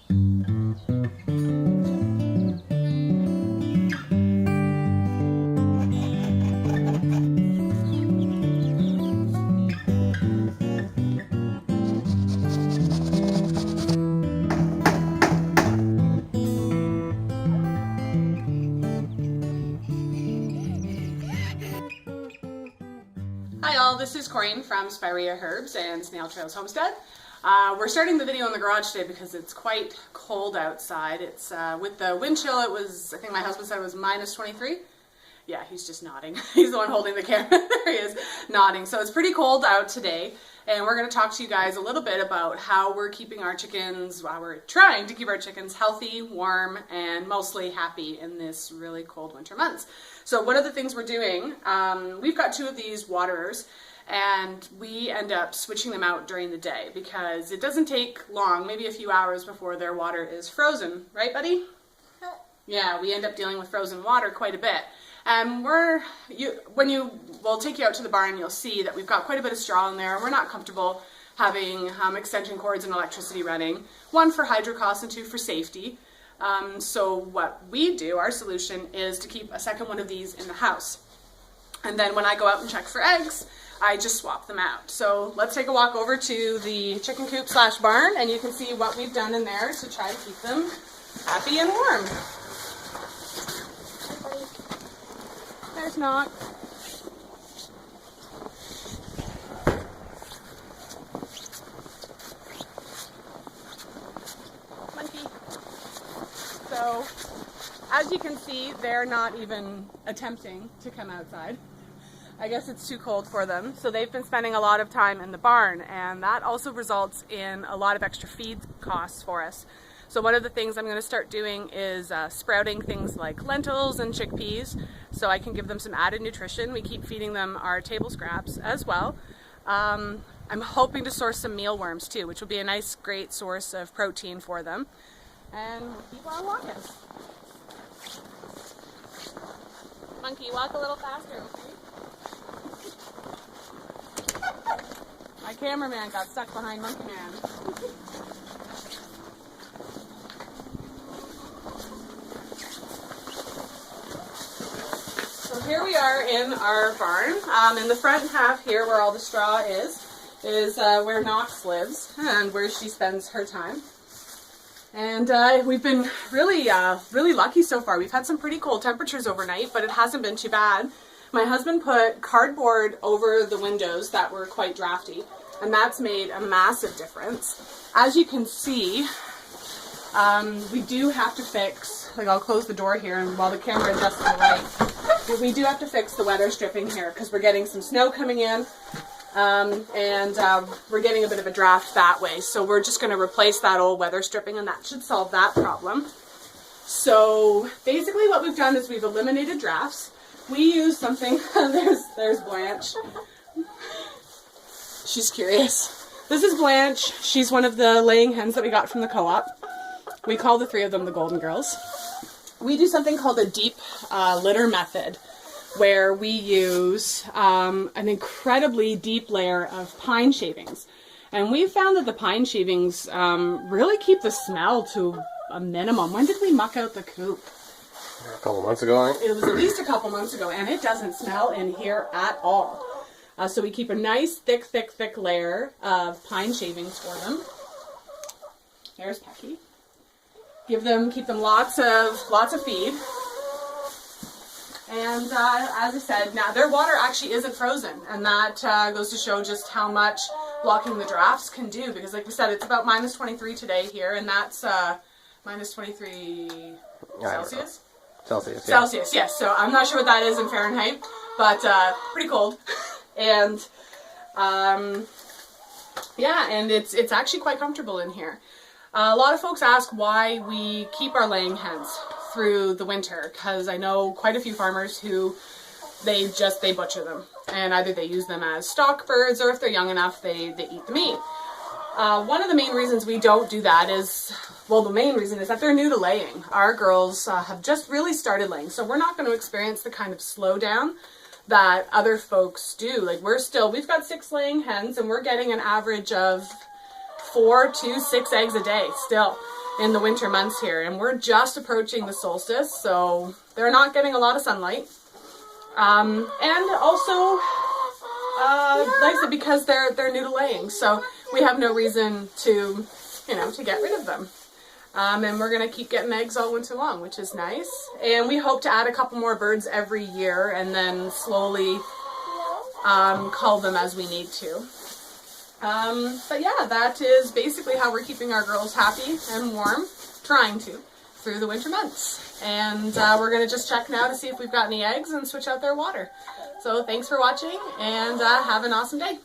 Hi all, this is Corinne from Spirea Herbs and Snail Trails Homestead. We're starting the video in the garage today because it's quite cold outside. It's with the wind chill, it was, I think my husband said it was minus 23. Yeah, he's just nodding. He's the one holding the camera. There he is, nodding. So it's pretty cold out today, and we're going to talk to you guys a little bit about how we're keeping our chickens, while we're trying to keep our chickens healthy, warm, and mostly happy in this really cold winter months. So one of the things we're doing, we've got 2 of these waterers, and we end up switching them out during the day because it doesn't take long, maybe a few hours before their water is frozen. Right, buddy? Yeah, we end up dealing with frozen water quite a bit. And we'll take you out to the barn, you'll see that we've got quite a bit of straw in there. We're not comfortable having extension cords and electricity running. 1 for hydro costs and 2 for safety. So what we do, our solution, is to keep a second one of these in the house. And then when I go out and check for eggs, I just swap them out. So let's take a walk over to the chicken coop / barn, and you can see what we've done in there to try to keep them happy and warm. There's not. Monkey. So, as you can see, they're not even attempting to come outside. I guess it's too cold for them. So they've been spending a lot of time in the barn, and that also results in a lot of extra feed costs for us. So one of the things I'm going to start doing is sprouting things like lentils and chickpeas so I can give them some added nutrition. We keep feeding them our table scraps as well. I'm hoping to source some mealworms too, which will be a nice, great source of protein for them. And we'll keep on walking. Monkey, walk a little faster, okay? My cameraman got stuck behind Monkey Man. So here we are in our barn. In the front half here, where all the straw is where Knox lives and where she spends her time. And we've been really lucky so far. We've had some pretty cold temperatures overnight, but it hasn't been too bad. My husband put cardboard over the windows that were quite drafty, and that's made a massive difference. As you can see, we do have to fix, like I'll close the door here and while the camera adjusts to the light, we do have to fix the weather stripping here because we're getting some snow coming in. And we're getting a bit of a draft that way, so we're just going to replace that old weather stripping, and that should solve that problem. So basically what we've done is we've eliminated drafts. We use something, there's Blanche. She's curious. This is Blanche. She's one of the laying hens that we got from the co-op. We call the 3 of them the Golden Girls. We do something called a deep litter method, where we use an incredibly deep layer of pine shavings. And we found that the pine shavings really keep the smell to a minimum. When did we muck out the coop? A couple months ago, I think. It was at least a couple months ago, and it doesn't smell in here at all. So we keep a nice thick layer of pine shavings for them. There's Pecky. Keep them lots of feed. And as I said, now their water actually isn't frozen, and that goes to show just how much blocking the drafts can do, because like we said, it's about minus 23 today here, and that's minus 23 Celsius? Celsius, yeah. Celsius, yes. So I'm not sure what that is in Fahrenheit, but pretty cold. And yeah, and it's actually quite comfortable in here. A lot of folks ask why we keep our laying hens through the winter, because I know quite a few farmers who they butcher them, and either they use them as stock birds, or if they're young enough, they eat the meat. One of the main reasons we don't do that is, well, the main reason is that they're new to laying. Our girls have just really started laying, so we're not going to experience the kind of slowdown that other folks do. Like we've got 6 laying hens, and we're getting an average of 4 to 6 eggs a day still. in the winter months here, and we're just approaching the solstice, so they're not getting a lot of sunlight. And also, like I said, because they're new to laying, so we have no reason to, you know, to get rid of them. And we're gonna keep getting eggs all winter long, which is nice. And we hope to add a couple more birds every year, and then slowly cull them as we need to. But yeah, that is basically how we're keeping our girls happy and warm, trying to, through the winter months. And we're going to just check now to see if we've got any eggs and switch out their water. So thanks for watching, and have an awesome day.